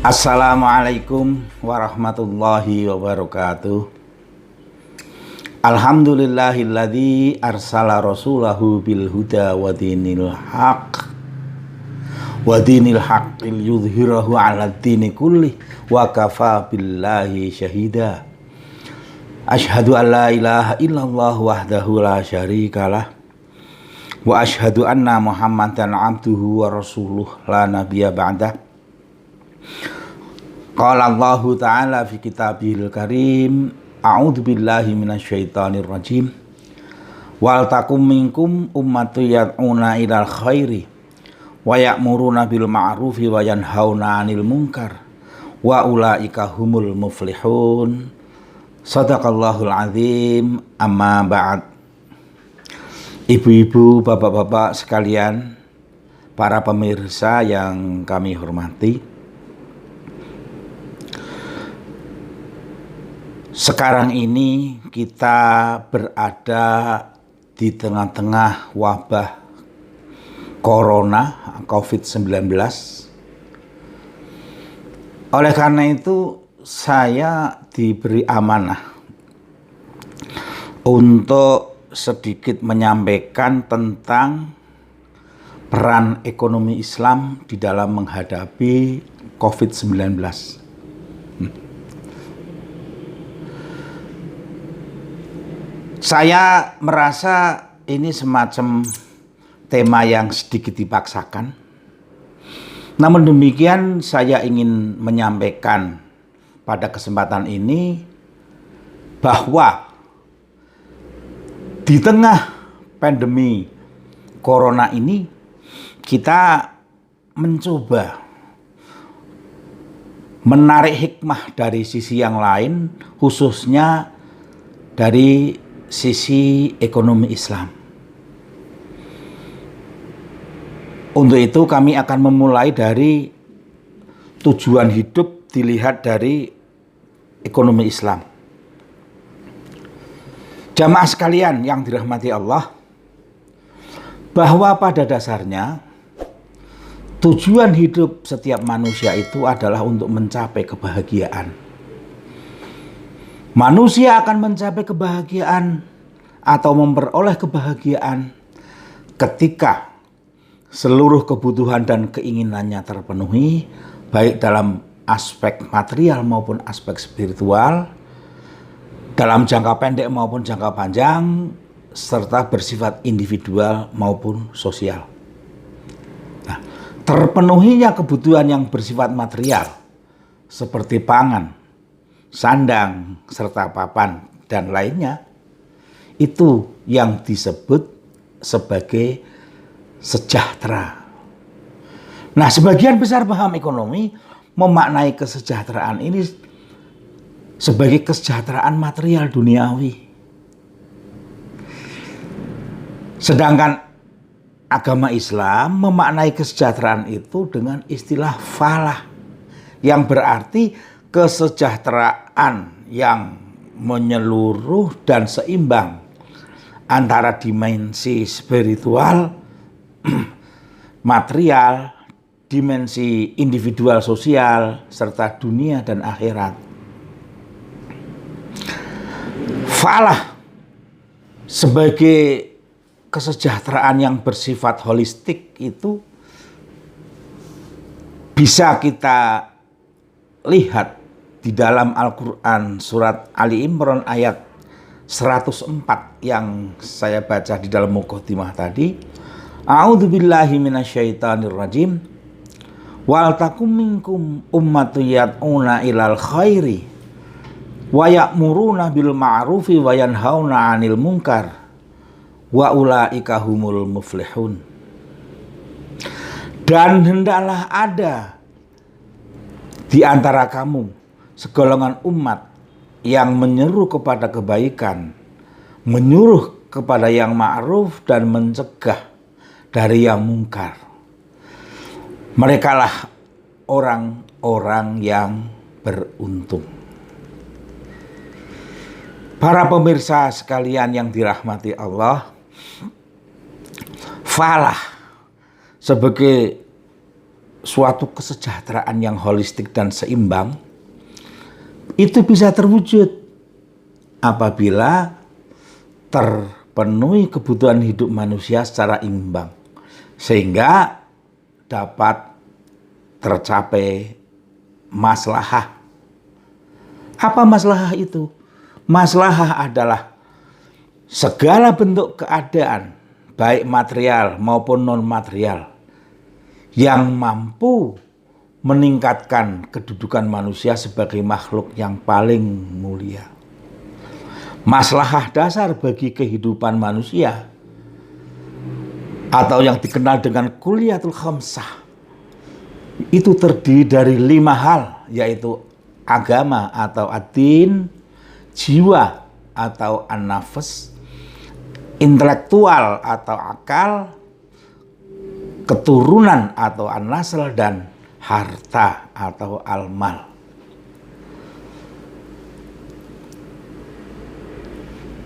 Assalamualaikum warahmatullahi wabarakatuh. Alhamdulillahilladzi arsala rasulahu bil huda wa dinil haqqil yudhhirahu 'ala dini kulli wa kafa billahi syahida. Asyhadu an la ilaha illallah wahdahu la syarikalah wa asyhadu anna Muhammadan 'abduhu wa rasuluh la nabiyya ba'dah. Qala Allahu ta'ala fi kitabihil karim, a'udzu billahi minasyaitonir rajim. Wal takum minkum ummatun yad'una ilal khairi wa ya'muruna bil ma'rufi wa yanhauna 'anil munkar wa ulaika humul muflihun. Shadaqallahul azim. Amma ba'd. Ibu-ibu, bapak-bapak sekalian, para pemirsa yang kami hormati, sekarang ini kita berada di tengah-tengah wabah Corona COVID-19. Oleh karena itu saya diberi amanah untuk sedikit menyampaikan tentang peran ekonomi Islam di dalam menghadapi COVID-19. Saya merasa ini semacam tema yang sedikit dipaksakan. Namun demikian, saya ingin menyampaikan pada kesempatan ini bahwa di tengah pandemi Corona ini kita mencoba menarik hikmah dari sisi yang lain, khususnya dari sisi ekonomi Islam. Untuk itu kami akan memulai dari tujuan hidup dilihat dari ekonomi Islam. Jamaah sekalian yang dirahmati Allah, bahwa pada dasarnya tujuan hidup setiap manusia itu adalah untuk mencapai kebahagiaan. Manusia akan mencapai kebahagiaan atau memperoleh kebahagiaan ketika seluruh kebutuhan dan keinginannya terpenuhi, baik dalam aspek material maupun aspek spiritual, dalam jangka pendek maupun jangka panjang, serta bersifat individual maupun sosial. Nah, terpenuhinya kebutuhan yang bersifat material seperti pangan, sandang, serta papan, dan lainnya, itu yang disebut sebagai sejahtera. Nah, sebagian besar paham ekonomi memaknai kesejahteraan ini sebagai kesejahteraan material duniawi. Sedangkan agama Islam memaknai kesejahteraan itu dengan istilah falah, yang berarti kesejahteraan yang menyeluruh dan seimbang antara dimensi spiritual, material, dimensi individual sosial, serta dunia dan akhirat. Falah sebagai kesejahteraan yang bersifat holistik itu bisa kita lihat di dalam Al-Quran surat Ali Imran ayat 104 yang saya baca di dalam muqaddimah tadi. A'udzu billahi minasyaitonir rajim. Wal takum minkum ummatun yad'una ilal khairi wa ya'muruna bil ma'rufi wa yanhauna 'anil munkar wa ulaika humul muflihun. Dan hendaklah ada di antara kamu segolongan umat yang menyeru kepada kebaikan, menyuruh kepada yang ma'ruf, dan mencegah dari yang mungkar. Merekalah orang-orang yang beruntung. Para pemirsa sekalian yang dirahmati Allah, falah sebagai suatu kesejahteraan yang holistik dan seimbang itu bisa terwujud apabila terpenuhi kebutuhan hidup manusia secara imbang, sehingga dapat tercapai maslahah. Apa maslahah itu? Maslahah adalah segala bentuk keadaan, baik material maupun non-material, yang mampu meningkatkan kedudukan manusia sebagai makhluk yang paling mulia. Maslahah dasar bagi kehidupan manusia, atau yang dikenal dengan Kulliyatul Khamsah, itu terdiri dari 5 hal, yaitu agama atau ad-din, jiwa atau an-nafs, intelektual atau akal, keturunan atau an-nasl, dan harta atau al-mal.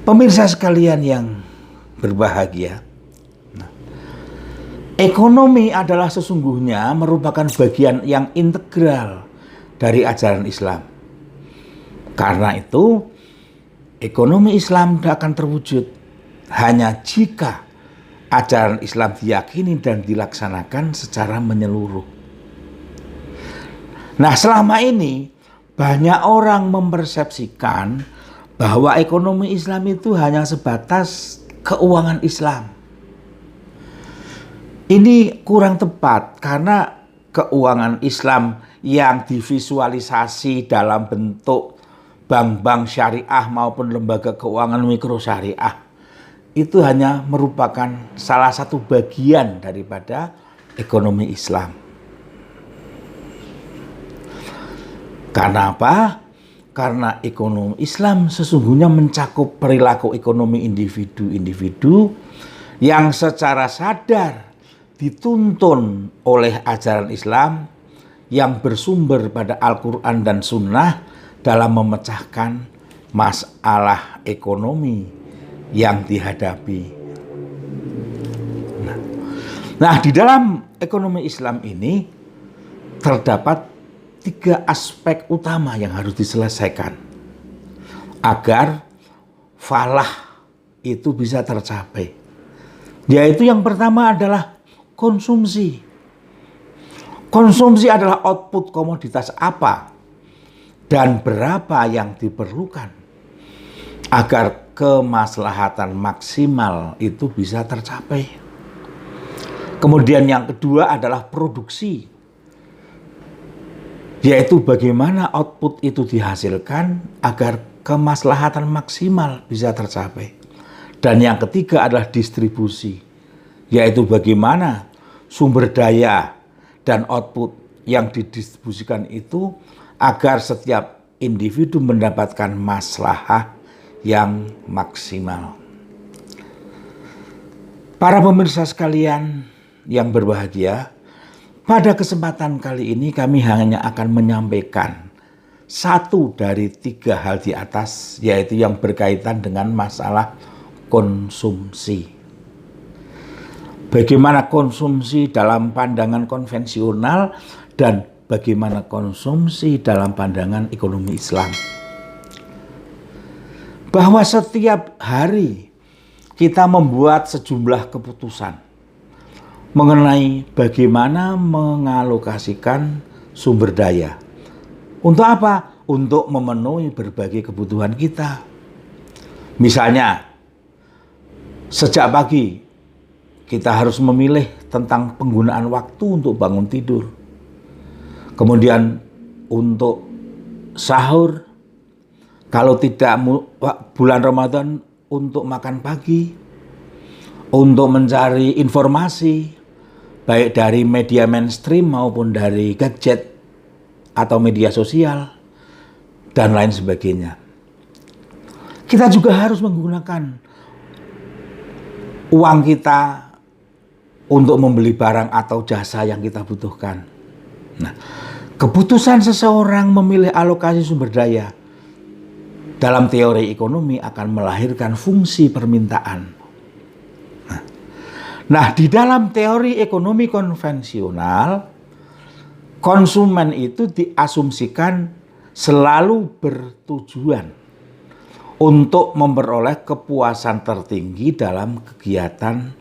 Pemirsa sekalian yang berbahagia, ekonomi adalah sesungguhnya merupakan bagian yang integral dari ajaran Islam. Karena itu, ekonomi Islam tidak akan terwujud hanya jika ajaran Islam diyakini dan dilaksanakan secara menyeluruh. Nah, selama ini banyak orang mempersepsikan bahwa ekonomi Islam itu hanya sebatas keuangan Islam. Ini kurang tepat karena keuangan Islam yang divisualisasi dalam bentuk bank-bank syariah maupun lembaga keuangan mikro syariah itu hanya merupakan salah satu bagian daripada ekonomi Islam. Karena apa? Karena ekonomi Islam sesungguhnya mencakup perilaku ekonomi individu-individu yang secara sadar dituntun oleh ajaran Islam yang bersumber pada Al-Quran dan Sunnah dalam memecahkan masalah ekonomi yang dihadapi. Nah, di dalam ekonomi Islam ini terdapat 3 aspek utama yang harus diselesaikan agar falah itu bisa tercapai. Yaitu yang pertama adalah konsumsi. Konsumsi adalah output komoditas apa dan berapa yang diperlukan agar kemaslahatan maksimal itu bisa tercapai. Kemudian yang kedua adalah produksi, yaitu bagaimana output itu dihasilkan agar kemaslahatan maksimal bisa tercapai. Dan yang ketiga adalah distribusi, yaitu bagaimana sumber daya dan output yang didistribusikan itu agar setiap individu mendapatkan maslahah yang maksimal. Para pemirsa sekalian yang berbahagia, pada kesempatan kali ini kami hanya akan menyampaikan 1 dari 3 hal di atas, yaitu yang berkaitan dengan masalah konsumsi. Bagaimana konsumsi dalam pandangan konvensional dan bagaimana konsumsi dalam pandangan ekonomi Islam. Bahwa setiap hari kita membuat sejumlah keputusan mengenai bagaimana mengalokasikan sumber daya. Untuk apa? Untuk memenuhi berbagai kebutuhan kita. Misalnya, sejak pagi kita harus memilih tentang penggunaan waktu untuk bangun tidur. Kemudian untuk sahur, kalau tidak bulan Ramadan untuk makan pagi, untuk mencari informasi baik dari media mainstream maupun dari gadget atau media sosial dan lain sebagainya. Kita juga harus menggunakan uang kita untuk membeli barang atau jasa yang kita butuhkan. Nah, keputusan seseorang memilih alokasi sumber daya dalam teori ekonomi akan melahirkan fungsi permintaan. Nah, di dalam teori ekonomi konvensional, konsumen itu diasumsikan selalu bertujuan untuk memperoleh kepuasan tertinggi dalam kegiatan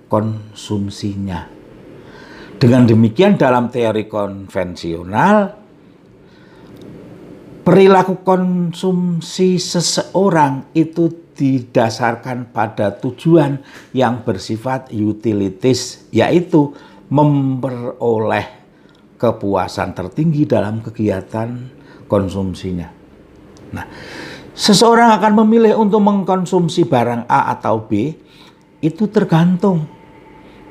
konsumsinya. Dengan demikian dalam teori konvensional, perilaku konsumsi seseorang itu didasarkan pada tujuan yang bersifat utilitis, yaitu memperoleh kepuasan tertinggi dalam kegiatan konsumsinya. Nah, seseorang akan memilih untuk mengkonsumsi barang A atau B itu tergantung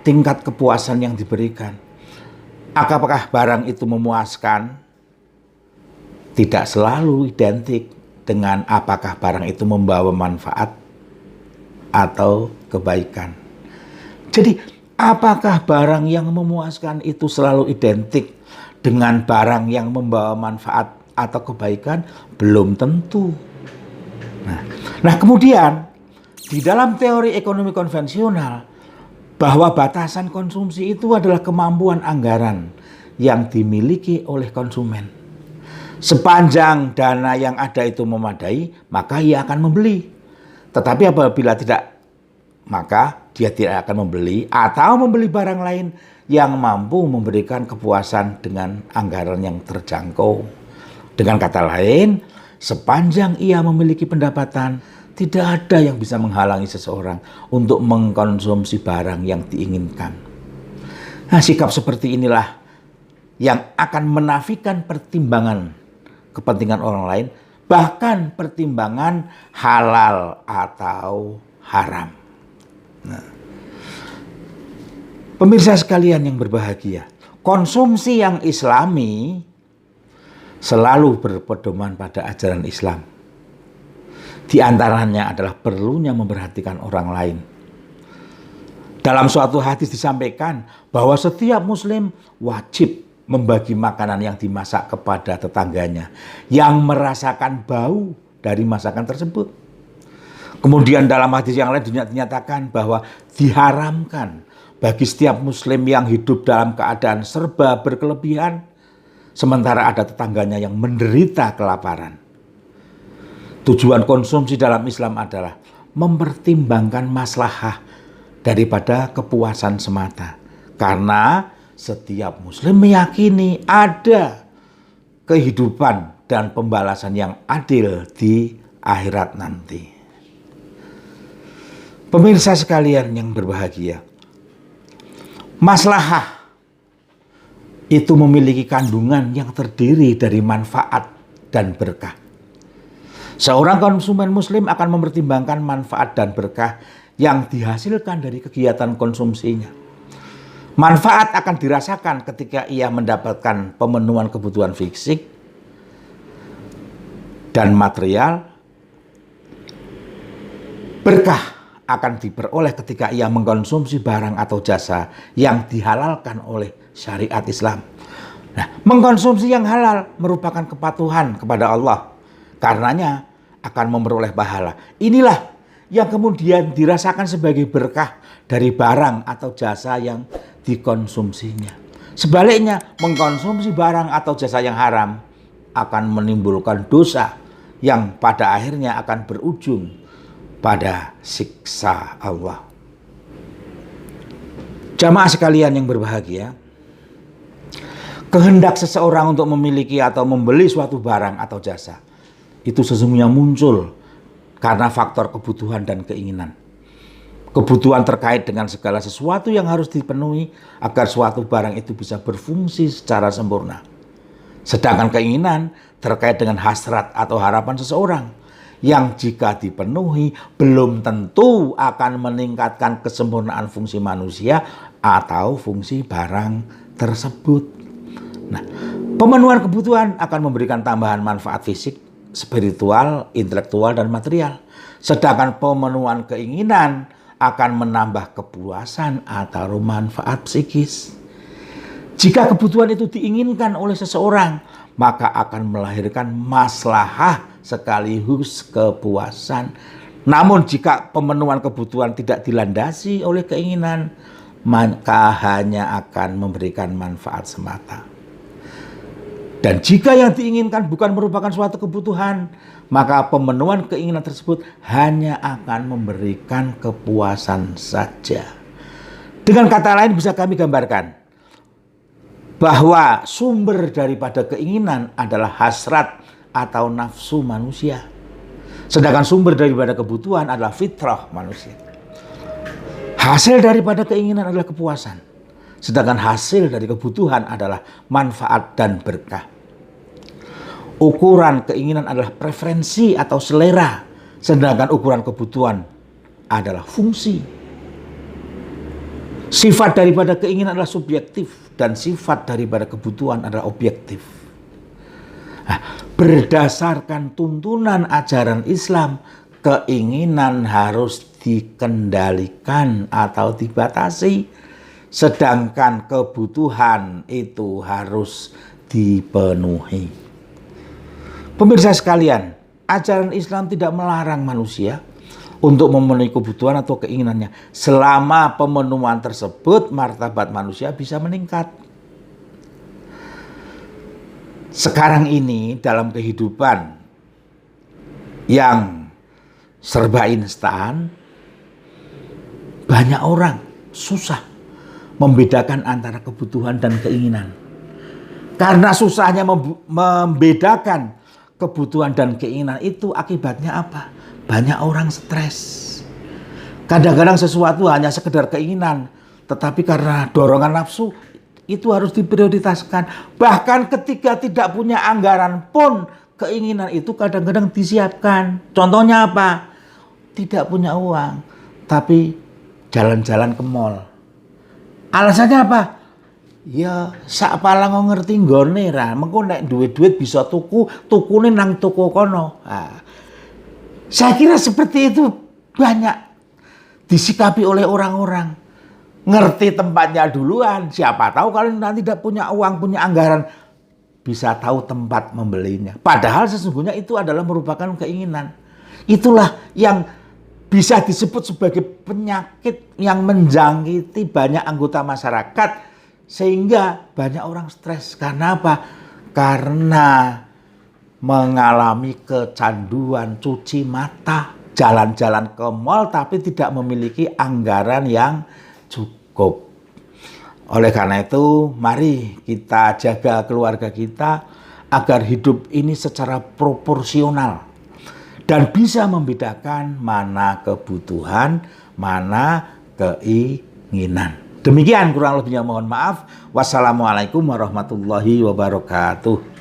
tingkat kepuasan yang diberikan. Apakah barang itu memuaskan? Tidak selalu identik dengan apakah barang itu membawa manfaat atau kebaikan. Jadi, apakah barang yang memuaskan itu selalu identik dengan barang yang membawa manfaat atau kebaikan? Belum tentu. Nah, kemudian di dalam teori ekonomi konvensional, bahwa batasan konsumsi itu adalah kemampuan anggaran yang dimiliki oleh konsumen. Sepanjang dana yang ada itu memadai, maka ia akan membeli. Tetapi apabila tidak, maka dia tidak akan membeli atau membeli barang lain yang mampu memberikan kepuasan dengan anggaran yang terjangkau. Dengan kata lain, sepanjang ia memiliki pendapatan, tidak ada yang bisa menghalangi seseorang untuk mengkonsumsi barang yang diinginkan. Nah, sikap seperti inilah yang akan menafikan pertimbangan kepentingan orang lain, bahkan pertimbangan halal atau haram. Nah, pemirsa sekalian yang berbahagia, konsumsi yang islami selalu berpedoman pada ajaran Islam. Di antaranya adalah perlunya memperhatikan orang lain. Dalam suatu hadis disampaikan bahwa setiap muslim wajib membagi makanan yang dimasak kepada tetangganya yang merasakan bau dari masakan tersebut. Kemudian dalam hadis yang lain dinyatakan bahwa diharamkan bagi setiap muslim yang hidup dalam keadaan serba berkelebihan, sementara ada tetangganya yang menderita kelaparan. Tujuan konsumsi dalam Islam adalah mempertimbangkan maslahah daripada kepuasan semata. Karena setiap muslim meyakini ada kehidupan dan pembalasan yang adil di akhirat nanti. Pemirsa sekalian yang berbahagia, maslahah itu memiliki kandungan yang terdiri dari manfaat dan berkah. Seorang konsumen muslim akan mempertimbangkan manfaat dan berkah yang dihasilkan dari kegiatan konsumsinya. Manfaat akan dirasakan ketika ia mendapatkan pemenuhan kebutuhan fisik dan material. Berkah akan diperoleh ketika ia mengkonsumsi barang atau jasa yang dihalalkan oleh syariat Islam. Nah, mengkonsumsi yang halal merupakan kepatuhan kepada Allah. Karenanya akan memperoleh pahala. Inilah yang kemudian dirasakan sebagai berkah dari barang atau jasa yang dikonsumsinya. Sebaliknya, mengkonsumsi barang atau jasa yang haram akan menimbulkan dosa yang pada akhirnya akan berujung pada siksa Allah. Jamaah sekalian yang berbahagia, kehendak seseorang untuk memiliki atau membeli suatu barang atau jasa itu sesungguhnya muncul karena faktor kebutuhan dan keinginan. Kebutuhan terkait dengan segala sesuatu yang harus dipenuhi agar suatu barang itu bisa berfungsi secara sempurna. Sedangkan keinginan terkait dengan hasrat atau harapan seseorang yang jika dipenuhi belum tentu akan meningkatkan kesempurnaan fungsi manusia atau fungsi barang tersebut. Nah, pemenuhan kebutuhan akan memberikan tambahan manfaat fisik, spiritual, intelektual, dan material. Sedangkan pemenuhan keinginan akan menambah kepuasan atau manfaat psikis. Jika kebutuhan itu diinginkan oleh seseorang, maka akan melahirkan maslahah sekaligus kepuasan. Namun jika pemenuhan kebutuhan tidak dilandasi oleh keinginan, maka hanya akan memberikan manfaat semata. Dan jika yang diinginkan bukan merupakan suatu kebutuhan, maka pemenuhan keinginan tersebut hanya akan memberikan kepuasan saja. Dengan kata lain bisa kami gambarkan bahwa sumber daripada keinginan adalah hasrat atau nafsu manusia. Sedangkan sumber daripada kebutuhan adalah fitrah manusia. Hasil daripada keinginan adalah kepuasan. Sedangkan hasil dari kebutuhan adalah manfaat dan berkah. Ukuran keinginan adalah preferensi atau selera. Sedangkan ukuran kebutuhan adalah fungsi. Sifat daripada keinginan adalah subjektif. Dan sifat daripada kebutuhan adalah objektif. Nah, berdasarkan tuntunan ajaran Islam, keinginan harus dikendalikan atau dibatasi, sedangkan kebutuhan itu harus dipenuhi. Pemirsa sekalian, ajaran Islam tidak melarang manusia untuk memenuhi kebutuhan atau keinginannya, selama pemenuhan tersebut martabat manusia bisa meningkat. Sekarang ini dalam kehidupan yang serba instan, banyak orang susah membedakan antara kebutuhan dan keinginan. Karena susahnya membedakan kebutuhan dan keinginan itu akibatnya apa? Banyak orang stres. Kadang-kadang sesuatu hanya sekedar keinginan, tetapi karena dorongan nafsu, itu harus diprioritaskan. Bahkan ketika tidak punya anggaran pun, keinginan itu kadang-kadang disiapkan. Contohnya apa? Tidak punya uang, tapi jalan-jalan ke mall. Alasannya apa? Ya, sak palang ngerti nggone ra. Mengko nek duit-duit bisa tukune nang toko kono. Nah, saya kira seperti itu banyak disikapi oleh orang-orang. Ngerti tempatnya duluan, siapa tahu kalau nanti tidak punya uang, punya anggaran, bisa tahu tempat membelinya. Padahal sesungguhnya itu adalah merupakan keinginan. Itulah yang bisa disebut sebagai penyakit yang menjangkiti banyak anggota masyarakat, sehingga banyak orang stres. Karena apa? Karena mengalami kecanduan cuci mata, jalan-jalan ke mal tapi tidak memiliki anggaran yang cukup. Oleh karena itu, mari kita jaga keluarga kita agar hidup ini secara proporsional dan bisa membedakan mana kebutuhan, mana keinginan. Demikian kurang lebihnya, mohon maaf. Wassalamualaikum warahmatullahi wabarakatuh.